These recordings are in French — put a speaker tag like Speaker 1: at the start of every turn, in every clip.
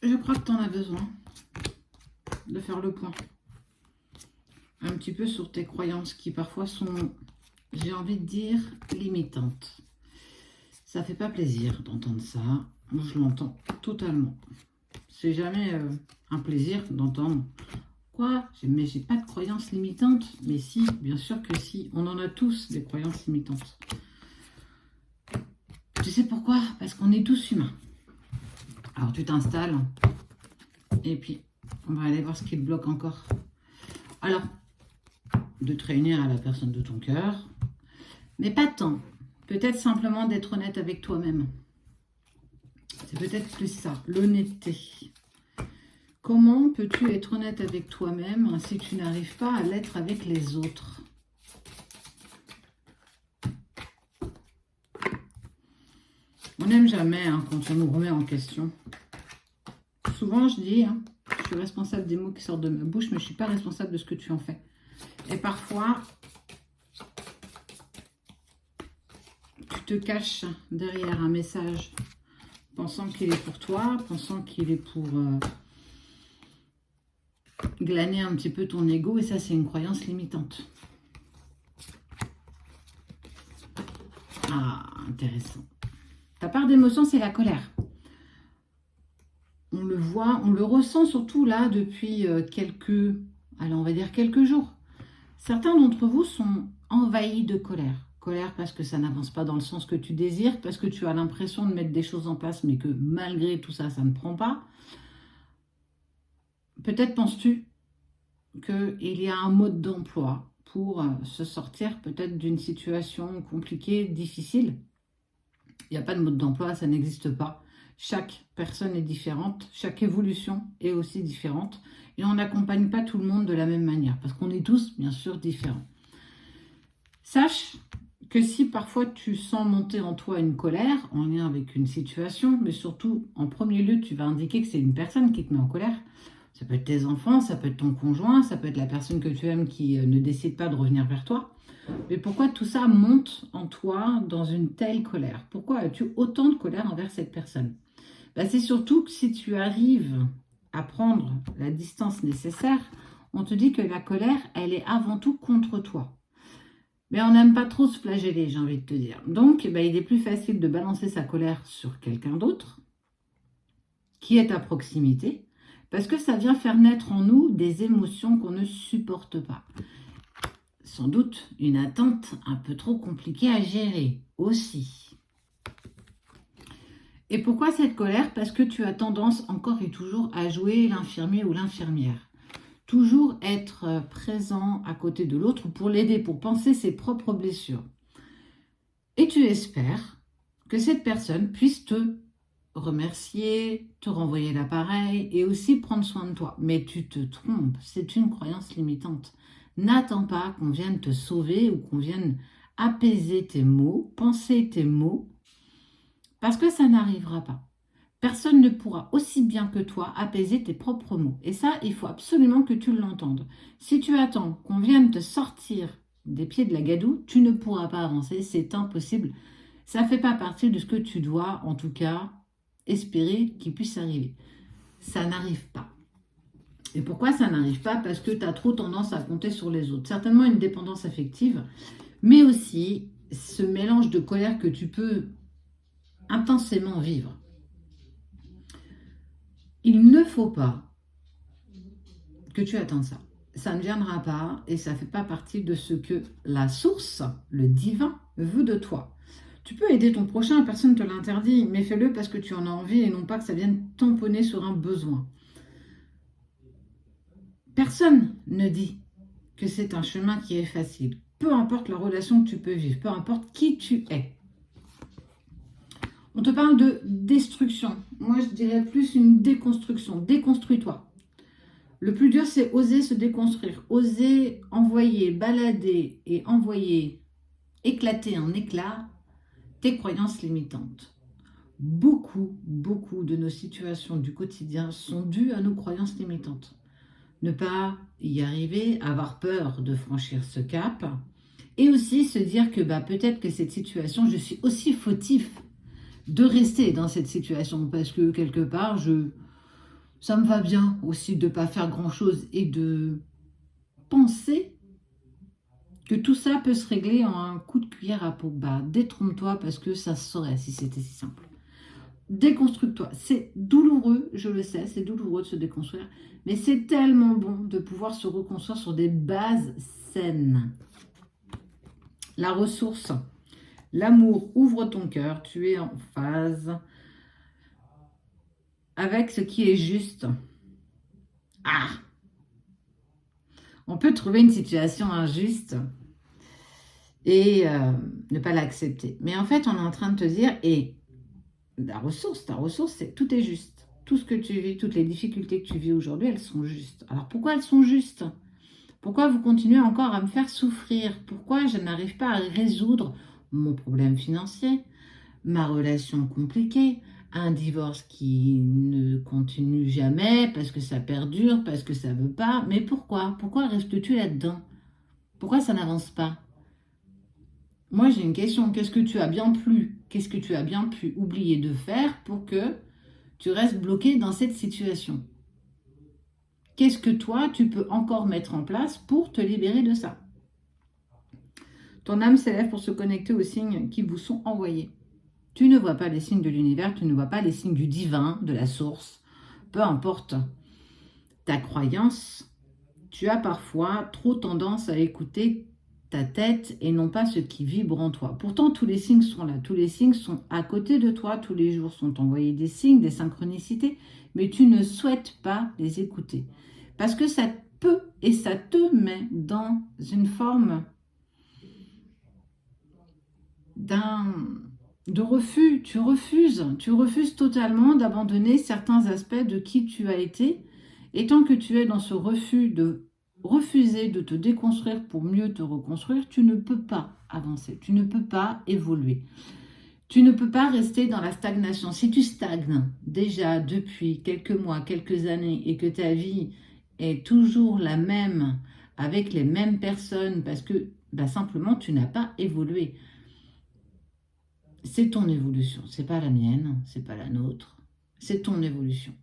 Speaker 1: je crois que tu en as besoin de faire le point. Un petit peu sur tes croyances qui parfois sont, j'ai envie de dire, limitantes. Ça fait pas plaisir d'entendre ça. Moi, je l'entends totalement. C'est jamais un plaisir d'entendre quoi, mais j'ai pas de croyances limitantes. Mais si, bien sûr que si. On en a tous des croyances limitantes. Tu sais pourquoi? Parce qu'on est tous humains. Alors tu t'installes et puis on va aller voir ce qui te bloque encore. Alors, de te réunir à la personne de ton cœur, mais pas tant. Peut-être simplement d'être honnête avec toi-même. C'est peut-être plus ça, l'honnêteté. Comment peux-tu être honnête avec toi-même si tu n'arrives pas à l'être avec les autres? On n'aime jamais quand on nous remet en question. Souvent, je dis, je suis responsable des mots qui sortent de ma bouche, mais je ne suis pas responsable de ce que tu en fais. Et parfois, tu te caches derrière un message, pensant qu'il est pour toi, pensant qu'il est pour glaner un petit peu ton ego, et ça, c'est une croyance limitante. Ah, intéressant. Ta part d'émotion, c'est la colère. On le voit, on le ressent surtout là depuis on va dire quelques jours. Certains d'entre vous sont envahis de colère. Colère parce que ça n'avance pas dans le sens que tu désires, parce que tu as l'impression de mettre des choses en place, mais que malgré tout ça, ça ne prend pas. Peut-être penses-tu qu'il y a un mode d'emploi pour se sortir peut-être d'une situation compliquée, difficile. Il n'y a pas de mode d'emploi, ça n'existe pas. Chaque personne est différente, chaque évolution est aussi différente. Et on n'accompagne pas tout le monde de la même manière, parce qu'on est tous, bien sûr, différents. Sache que si parfois tu sens monter en toi une colère, en lien avec une situation, mais surtout, en premier lieu, tu vas indiquer que c'est une personne qui te met en colère. Ça peut être tes enfants, ça peut être ton conjoint, ça peut être la personne que tu aimes qui ne décide pas de revenir vers toi. Mais pourquoi tout ça monte en toi dans une telle colère? Pourquoi as-tu autant de colère envers cette personne? C'est surtout que si tu arrives à prendre la distance nécessaire, on te dit que la colère, elle est avant tout contre toi. Mais on n'aime pas trop se flageller, j'ai envie de te dire. Donc, il est plus facile de balancer sa colère sur quelqu'un d'autre, qui est à proximité, parce que ça vient faire naître en nous des émotions qu'on ne supporte pas. Sans doute une attente un peu trop compliquée à gérer aussi. Et pourquoi cette colère? Parce que tu as tendance encore et toujours à jouer l'infirmier ou l'infirmière. Toujours être présent à côté de l'autre pour l'aider, pour penser ses propres blessures. Et tu espères que cette personne puisse te remercier, te renvoyer l'appareil et aussi prendre soin de toi. Mais tu te trompes, c'est une croyance limitante. N'attends pas qu'on vienne te sauver ou qu'on vienne apaiser tes maux, penser tes maux, parce que ça n'arrivera pas. Personne ne pourra aussi bien que toi apaiser tes propres maux. Et ça, il faut absolument que tu l'entendes. Si tu attends qu'on vienne te sortir des pieds de la gadoue, tu ne pourras pas avancer, c'est impossible. Ça ne fait pas partie de ce que tu dois, en tout cas, espérer qu'il puisse arriver. Ça n'arrive pas. Et pourquoi ça n'arrive pas? Parce que tu as trop tendance à compter sur les autres. Certainement une dépendance affective, mais aussi ce mélange de colère que tu peux intensément vivre. Il ne faut pas que tu attendes ça. Ça ne viendra pas et ça ne fait pas partie de ce que la source, le divin, veut de toi. Tu peux aider ton prochain, personne ne te l'interdit, mais fais-le parce que tu en as envie et non pas que ça vienne tamponner sur un besoin. Personne ne dit que c'est un chemin qui est facile. Peu importe la relation que tu peux vivre, peu importe qui tu es. On te parle de destruction. Moi, je dirais plus une déconstruction. Déconstruis-toi. Le plus dur, c'est oser se déconstruire. Oser envoyer, balader et envoyer éclater en éclats tes croyances limitantes. Beaucoup de nos situations du quotidien sont dues à nos croyances limitantes. Ne pas y arriver, avoir peur de franchir ce cap et aussi se dire que peut-être que cette situation, je suis aussi fautif de rester dans cette situation parce que quelque part, je Ça me va bien aussi de ne pas faire grand-chose et de penser que tout ça peut se régler en un coup de cuillère à peau. Bah, détrompe-toi parce que ça se saurait si c'était si simple. Déconstruis-toi. C'est douloureux, je le sais, c'est douloureux de se déconstruire, mais c'est tellement bon de pouvoir se reconstruire sur des bases saines. La ressource, l'amour, ouvre ton cœur, tu es en phase avec ce qui est juste. Ah, on peut trouver une situation injuste et ne pas l'accepter. Mais en fait, on est en train de te dire, et ta ressource, c'est tout est juste. Tout ce que tu vis, toutes les difficultés que tu vis aujourd'hui, elles sont justes. Alors pourquoi elles sont justes? Pourquoi vous continuez encore à me faire souffrir? Pourquoi je n'arrive pas à résoudre mon problème financier, ma relation compliquée, un divorce qui ne continue jamais parce que ça perdure, parce que ça ne veut pas? Mais pourquoi? Pourquoi restes-tu là-dedans? Pourquoi ça n'avance pas? Moi, j'ai une question. Qu'est-ce que tu as bien pu oublier de faire pour que tu restes bloqué dans cette situation? Qu'est-ce que toi, tu peux encore mettre en place pour te libérer de ça? Ton âme s'élève pour se connecter aux signes qui vous sont envoyés. Tu ne vois pas les signes de l'univers, tu ne vois pas les signes du divin, de la source. Peu importe ta croyance, tu as parfois trop tendance à écouter ta tête et non pas ce qui vibre en toi. Pourtant, tous les signes sont là, tous les signes sont à côté de toi, tous les jours sont envoyés des signes, des synchronicités, mais tu ne souhaites pas les écouter. Parce que ça peut et ça te met dans une forme de refus. Tu refuses totalement d'abandonner certains aspects de qui tu as été. Et tant que tu es dans ce refus de refuser de te déconstruire pour mieux te reconstruire, tu ne peux pas avancer, tu ne peux pas évoluer. Tu ne peux pas rester dans la stagnation. Si tu stagnes déjà depuis quelques mois, quelques années et que ta vie est toujours la même, avec les mêmes personnes, parce que simplement tu n'as pas évolué. C'est ton évolution, c'est pas la mienne, c'est pas la nôtre, c'est ton évolution.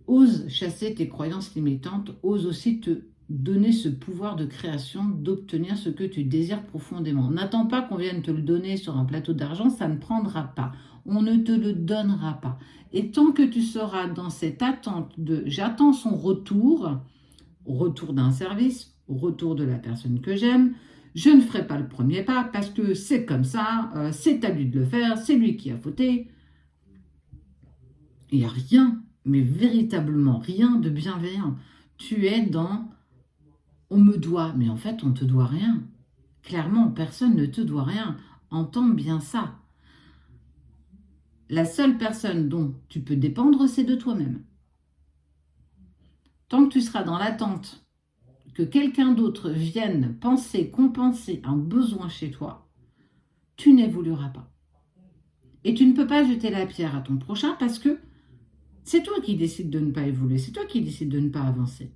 Speaker 1: Ose chasser tes croyances limitantes, ose aussi te donner ce pouvoir de création, d'obtenir ce que tu désires profondément. N'attends pas qu'on vienne te le donner sur un plateau d'argent, ça ne prendra pas. On ne te le donnera pas. Et tant que tu seras dans cette attente de j'attends son retour, retour d'un service, retour de la personne que j'aime, je ne ferai pas le premier pas parce que c'est comme ça, c'est à lui de le faire, c'est lui qui a fauté. Il n'y a rien, mais véritablement rien de bienveillant. Tu es dans on me doit, mais en fait on ne te doit rien. Clairement, personne ne te doit rien. Entends bien ça. La seule personne dont tu peux dépendre, c'est de toi-même. Tant que tu seras dans l'attente que quelqu'un d'autre vienne penser, compenser un besoin chez toi, tu n'évolueras pas. Et tu ne peux pas jeter la pierre à ton prochain parce que c'est toi qui décides de ne pas évoluer, c'est toi qui décides de ne pas avancer.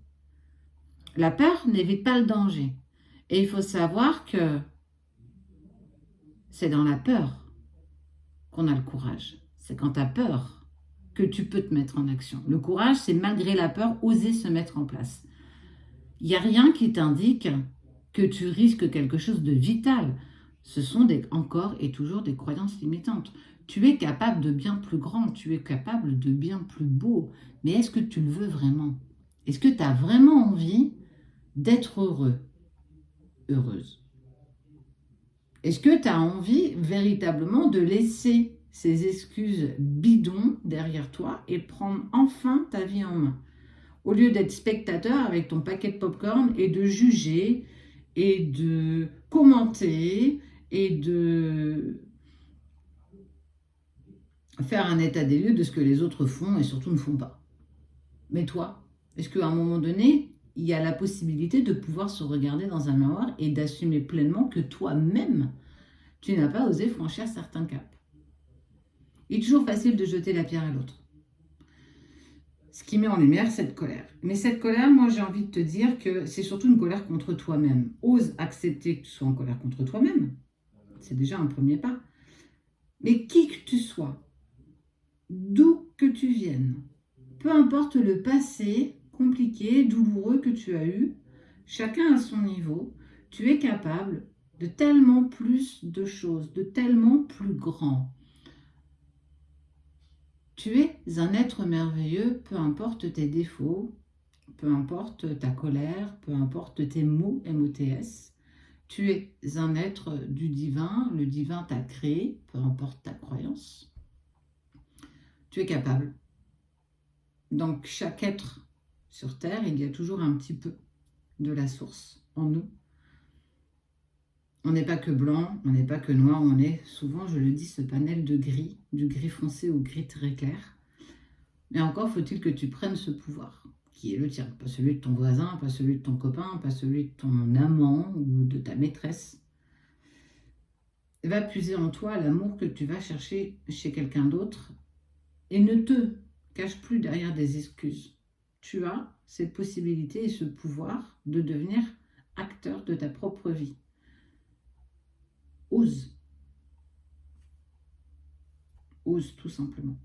Speaker 1: La peur n'évite pas le danger. Et il faut savoir que c'est dans la peur qu'on a le courage. C'est quand tu as peur que tu peux te mettre en action. Le courage, c'est malgré la peur, oser se mettre en place. Il n'y a rien qui t'indique que tu risques quelque chose de vital. Ce sont encore et toujours des croyances limitantes. Tu es capable de bien plus grand, tu es capable de bien plus beau. Mais est-ce que tu le veux vraiment? Est-ce que tu as vraiment envie d'être heureux, heureuse? Est-ce que tu as envie véritablement de laisser ces excuses bidons derrière toi et prendre enfin ta vie en main? Au lieu d'être spectateur avec ton paquet de popcorn et de juger et de commenter et de faire un état des lieux de ce que les autres font et surtout ne font pas. Mais toi, est-ce qu'à un moment donné, il y a la possibilité de pouvoir se regarder dans un miroir et d'assumer pleinement que toi-même, tu n'as pas osé franchir certains caps? Il est toujours facile de jeter la pierre à l'autre. Ce qui met en lumière cette colère. Mais cette colère, moi j'ai envie de te dire que c'est surtout une colère contre toi-même. Ose accepter que tu sois en colère contre toi-même. C'est déjà un premier pas. Mais qui que tu sois, d'où que tu viennes, peu importe le passé compliqué, douloureux que tu as eu, chacun à son niveau, tu es capable de tellement plus de choses, de tellement plus grand. Tu es un être merveilleux, peu importe tes défauts, peu importe ta colère, peu importe tes mots, MOTS. Tu es un être du divin, le divin t'a créé, peu importe ta croyance. Tu es capable. Donc chaque être sur Terre, il y a toujours un petit peu de la source en nous. On n'est pas que blanc, on n'est pas que noir, on est souvent, je le dis, ce panel de gris, du gris foncé au gris très clair. Mais encore faut-il que tu prennes ce pouvoir, qui est le tien, pas celui de ton voisin, pas celui de ton copain, pas celui de ton amant ou de ta maîtresse. Va puiser en toi l'amour que tu vas chercher chez quelqu'un d'autre et ne te cache plus derrière des excuses. Tu as cette possibilité et ce pouvoir de devenir acteur de ta propre vie. Ose. Ose tout simplement.